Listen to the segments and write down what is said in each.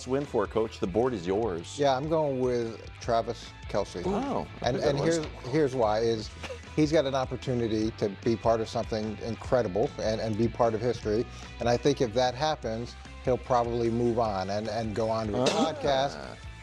win for, Coach? The board is yours. Yeah, I'm going with Travis Kelce. Oh, and here's why is he's got an opportunity to be part of something incredible and be part of history. And I think if that happens, he'll probably move on and go on to a podcast,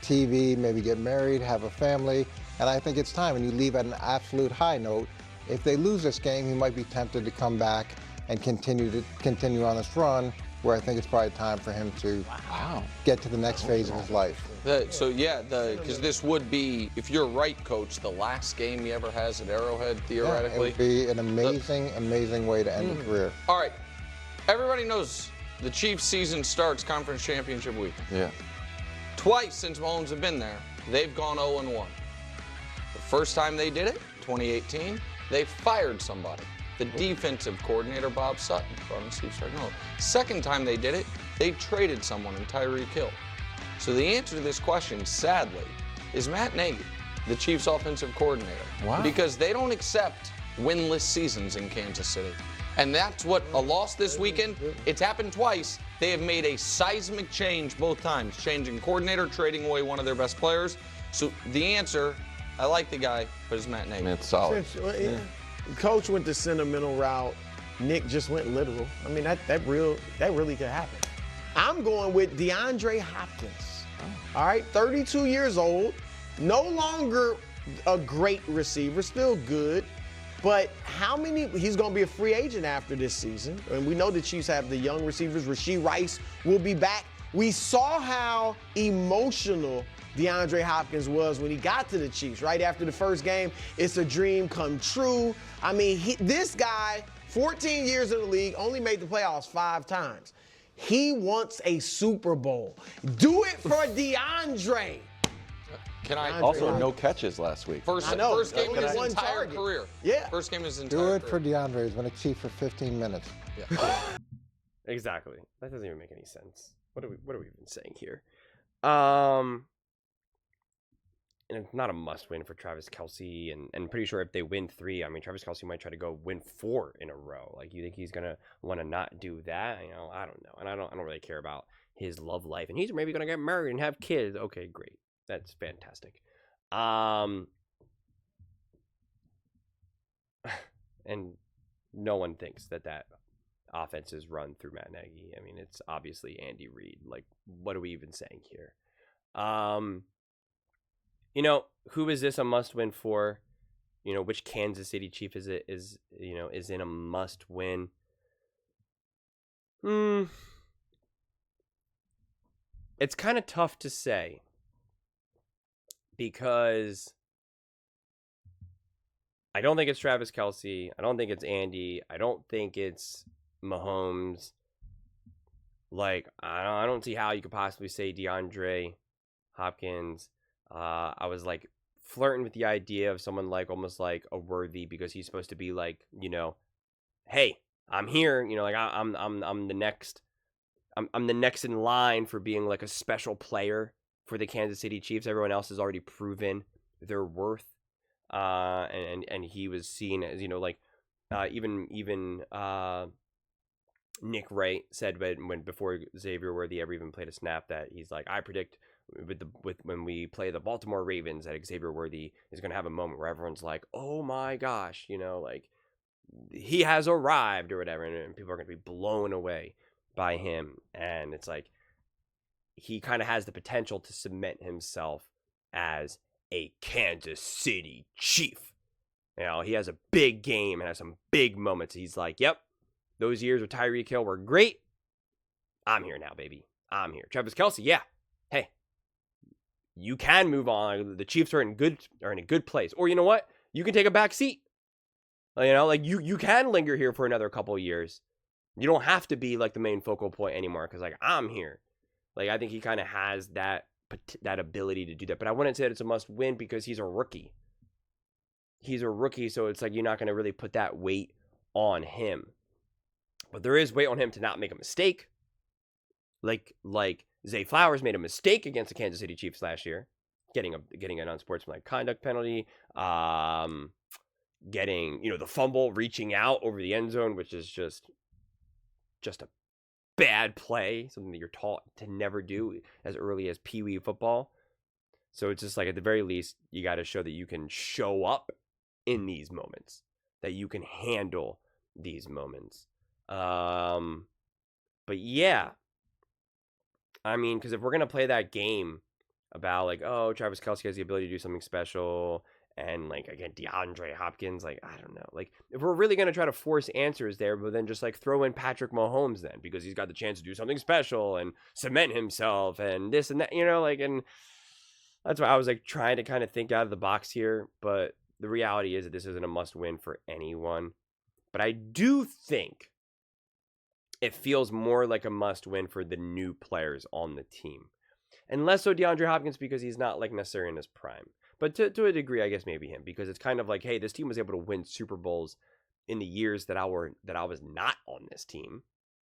TV, maybe get married, have a family. And I think it's time. And you leave at an absolute high note. If they lose this game, he might be tempted to come back and continue on this run, where I think it's probably time for him to get to the next phase of his life. Because this would be, if you're right, Coach, the last game he ever has at Arrowhead, theoretically. Yeah, it would be an amazing way to end a career. All right, everybody knows the Chiefs' season starts conference championship week. Yeah. Twice since Mahomes have been there, they've gone 0-1. The first time they did it, 2018, they fired somebody. The defensive coordinator, Bob Sutton, brought in Steve Spagnuolo. Second time they did it, they traded someone in Tyreek Hill. So the answer to this question, sadly, is Matt Nagy, the Chiefs' offensive coordinator. Wow. Because they don't accept winless seasons in Kansas City. And that's what a loss this weekend, it's happened twice. They have made a seismic change both times, changing coordinator, trading away one of their best players. So the answer, I like the guy, but it's Matt Nagy. It's solid. Coach went the sentimental route. Nick just went literal. I mean, that really could happen. I'm going with DeAndre Hopkins. All right, 32 years old, no longer a great receiver, still good. But he's going to be a free agent after this season. And we know the Chiefs have the young receivers. Rashee Rice will be back. We saw how emotional DeAndre Hopkins was when he got to the Chiefs right after the first game. It's a dream come true. I mean, this guy, 14 years in the league, only made the playoffs 5 times. He wants a Super Bowl. Do it for DeAndre. Can I also no catches last week? First game of his entire career. Yeah. First game of his entire Do it career. for DeAndre. He's been a Chief for 15 minutes. Yeah. Exactly. That doesn't even make any sense. What are we even saying here? And it's not a must-win for Travis Kelce, and I'm pretty sure if they win 3, I mean, Travis Kelce might try to go win 4 in a row. Like, you think he's gonna want to not do that? You know, I don't know, and I don't really care about his love life, and he's maybe gonna get married and have kids. Okay, great, that's fantastic. And no one thinks that offense is run through Matt Nagy. I mean, it's obviously Andy Reid. Like, what are we even saying here? You know, who is this a must-win for? You know, which Kansas City Chief is in a must-win? It's kind of tough to say because I don't think it's Travis Kelce. I don't think it's Andy. I don't think it's Mahomes. Like, I don't see how you could possibly say DeAndre Hopkins. I was like flirting with the idea of someone like almost like a Worthy, because he's supposed to be like, you know, hey, I'm here, you know, like I'm the next, I'm the next in line for being like a special player for the Kansas City Chiefs. Everyone else has already proven their worth, and he was seen as, you know, like even Nick Wright said when before Xavier Worthy ever even played a snap that he's like, I predict when we play the Baltimore Ravens that Xavier Worthy is going to have a moment where everyone's like, oh my gosh, you know, like he has arrived or whatever, and people are going to be blown away by him. And it's like he kind of has the potential to cement himself as a Kansas City Chief. You know, he has a big game and has some big moments. He's like, yep, those years with Tyreek Hill were great. I'm here now, baby. I'm here. Travis Kelce, yeah. Hey, you can move on. The Chiefs are in a good place. Or you know what? You can take a back seat. You know, like you can linger here for another couple of years. You don't have to be like the main focal point anymore because like I'm here. Like I think he kind of has that ability to do that. But I wouldn't say that it's a must win because he's a rookie. He's a rookie, so it's like you're not going to really put that weight on him. But there is weight on him to not make a mistake. Like Zay Flowers made a mistake against the Kansas City Chiefs last year, getting an unsportsmanlike conduct penalty, getting, you know, the fumble, reaching out over the end zone, which is just a bad play, something that you're taught to never do as early as Pee Wee football. So it's just like, at the very least, you got to show that you can show up in these moments, that you can handle these moments. But yeah, I mean, because if we're going to play that game about like, oh, Travis Kelce has the ability to do something special, and like, again, DeAndre Hopkins, like, I don't know, like, if we're really going to try to force answers there, but then just like throw in Patrick Mahomes then, because he's got the chance to do something special and cement himself and this and that, you know, like, and that's why I was like trying to kind of think out of the box here. But the reality is that this isn't a must win for anyone. But I do think it feels more like a must win for the new players on the team. And less so DeAndre Hopkins, because he's not like necessarily in his prime. But to a degree, I guess maybe him, because it's kind of like, hey, this team was able to win Super Bowls in the years that I was not on this team.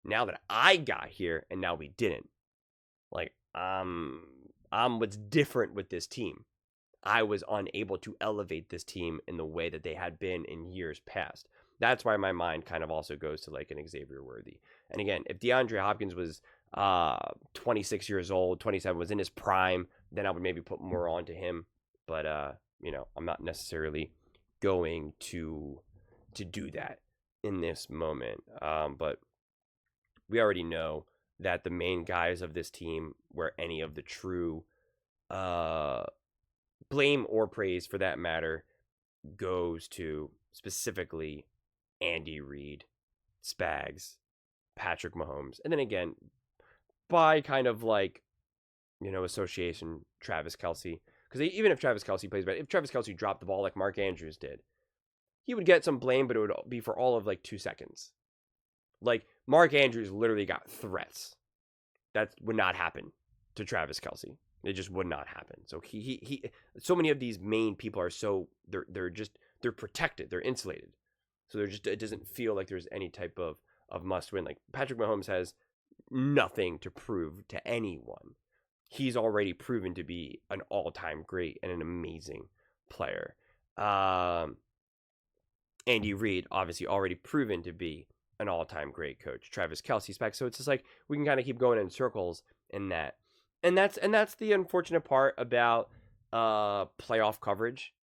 Now that I got here, and now we didn't. Like, what's different with this team. I was unable to elevate this team in the way that they had been in years past. That's why my mind kind of also goes to like an Xavier Worthy. And again, if DeAndre Hopkins was 26 years old, 27, was in his prime, then I would maybe put more onto him. But you know, I'm not necessarily going to do that in this moment. But we already know that the main guys of this team, where any of the true blame or praise for that matter goes to specifically Andy Reid, Spags, Patrick Mahomes, and then again, by kind of like, you know, association, Travis Kelce. Because even if Travis Kelce plays bad, if Travis Kelce dropped the ball like Mark Andrews did, he would get some blame, but it would be for all of like 2 seconds. Like, Mark Andrews literally got threats. That would not happen to Travis Kelce. It just would not happen. So he so many of these main people are so, they're protected, they're insulated. So it doesn't feel like there's any type of must win. Like, Patrick Mahomes has nothing to prove to anyone. He's already proven to be an all-time great and an amazing player. Andy Reid, obviously already proven to be an all-time great coach. Travis Kelce's back. So it's just like, we can kind of keep going in circles in that. And that's the unfortunate part about playoff coverage,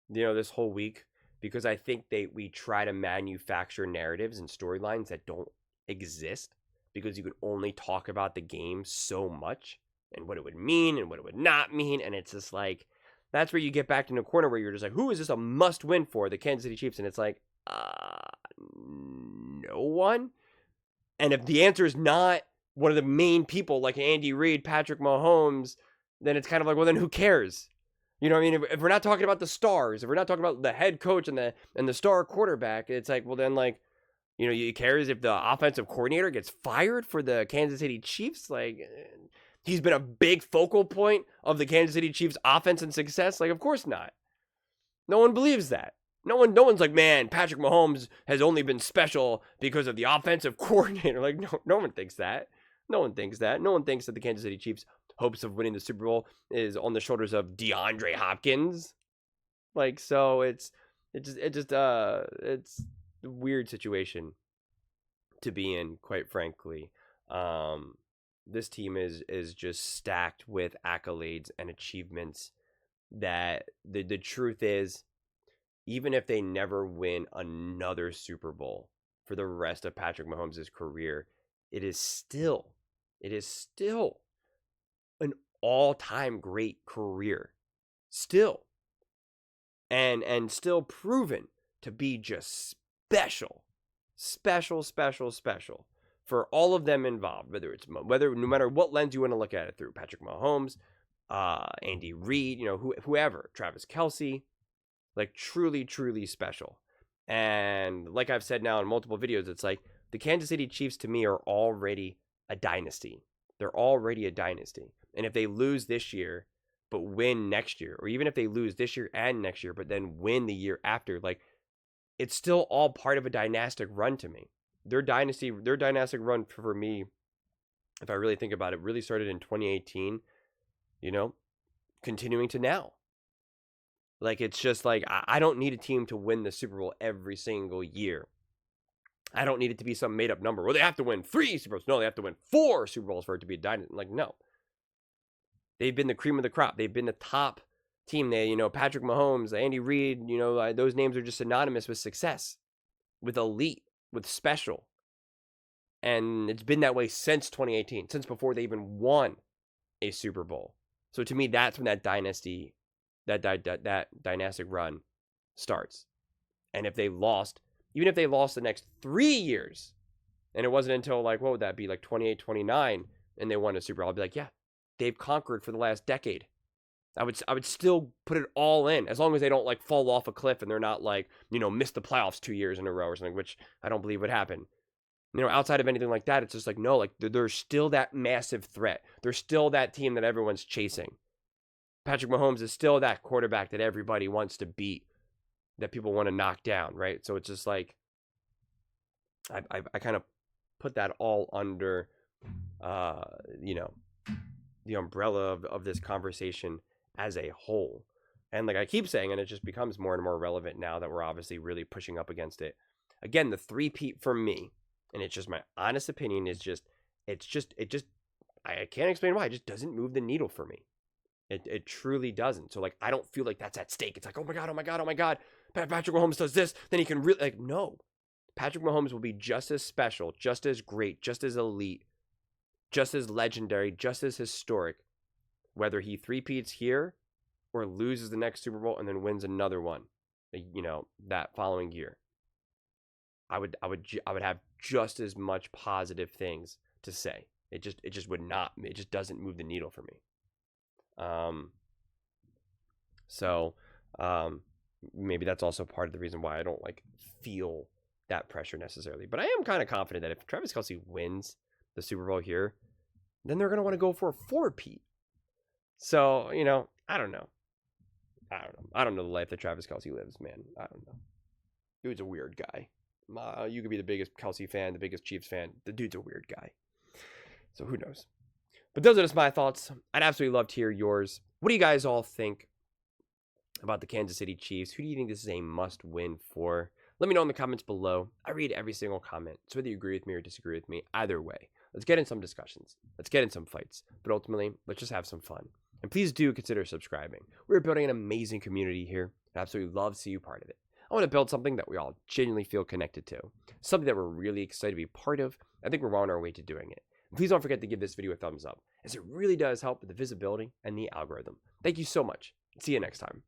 you know, this whole week, because I think we try to manufacture narratives and storylines that don't exist, because you can only talk about the game so much and what it would mean and what it would not mean. And it's just like, that's where you get back in a corner where you're just like, who is this a must win for? The Kansas City Chiefs. And it's like, no one. And if the answer is not one of the main people like Andy Reid, Patrick Mahomes, then it's kind of like, well, then who cares? You know what I mean? If we're not talking about the stars, if we're not talking about the head coach and the star quarterback, it's like, well, then, like, you know, you cares if the offensive coordinator gets fired for the Kansas City Chiefs? Like, he's been a big focal point of the Kansas City Chiefs offense and success? Like, of course not. No one believes that. No one's like, man, Patrick Mahomes has only been special because of the offensive coordinator. Like, no one thinks that. No one thinks that. No one thinks that the Kansas City Chiefs' hopes of winning the Super Bowl is on the shoulders of DeAndre Hopkins. Like, so it's a weird situation to be in, quite frankly. This team is just stacked with accolades and achievements that the truth is, even if they never win another Super Bowl for the rest of Patrick Mahomes' career, it is still an all-time great career. Still. And still proven to be just special for all of them involved, no matter what lens you want to look at it through. Patrick Mahomes, Andy Reid, you know, whoever, Travis Kelce, like, truly special. And like I've said now in multiple videos, it's like the Kansas City Chiefs to me are already a dynasty. They're already a dynasty. And if they lose this year but win next year, or even if they lose this year and next year but then win the year after, like, it's still all part of a dynastic run to me. Their dynastic run for me, if I really think about it, really started in 2018, you know, continuing to now. Like, it's just like, I don't need a team to win the Super Bowl every single year I don't need it to be some made up number. Well, they have to win 3 Super Bowls. No, they have to win 4 Super Bowls for it to be a dynasty. Like, no. They've been the cream of the crop. They've been the top team. They, Patrick Mahomes, Andy Reid, those names are just synonymous with success, with elite, with special. And it's been that way since 2018, since before they even won a Super Bowl. So to me, that's when that dynasty, that dynastic run starts. And if they lost, even if they lost the next 3 years, and it wasn't until what would that be, 28, 29, and they won a Super Bowl, I'd be like, yeah, they've conquered for the last decade. I would still put it all in, as long as they don't fall off a cliff and they're not miss the playoffs 2 years in a row or something, which I don't believe would happen. Outside of anything like that, it's just no, there's still that massive threat. There's still that team that everyone's chasing. Patrick Mahomes is still that quarterback that everybody wants to beat, that people want to knock down, right? So it's just I kind of put that all under, the umbrella of this conversation as a whole. And I keep saying, and it just becomes more and more relevant now that we're obviously really pushing up against it. Again, the three-peat for me, and it's just my honest opinion, is I can't explain why. It just doesn't move the needle for me. It truly doesn't. So I don't feel like that's at stake. It's oh my God, oh my God, oh my God. Patrick Mahomes does this, then he can really, no. Patrick Mahomes will be just as special, just as great, just as elite, just as legendary, just as historic, whether he three-peats here or loses the next Super Bowl and then wins another one, that following year. I would have just as much positive things to say. It just would not. It just doesn't move the needle for me. Maybe that's also part of the reason why I don't feel that pressure necessarily. But I am kind of confident that if Travis Kelce wins the Super Bowl here, then they're going to want to go for a 4-peat. So, I don't know. I don't know the life that Travis Kelce lives, man. I don't know. Dude's a weird guy. You could be the biggest Kelce fan, the biggest Chiefs fan. The dude's a weird guy. So who knows? But those are just my thoughts. I'd absolutely love to hear yours. What do you guys all think about the Kansas City Chiefs? Who do you think this is a must-win for? Let me know in the comments below. I read every single comment. So whether you agree with me or disagree with me, either way, let's get in some discussions. Let's get in some fights. But ultimately, let's just have some fun. And please do consider subscribing. We're building an amazing community here. I'd absolutely love to see you part of it. I want to build something that we all genuinely feel connected to. Something that we're really excited to be part of. I think we're on our way to doing it. And please don't forget to give this video a thumbs up, as it really does help with the visibility and the algorithm. Thank you so much. See you next time.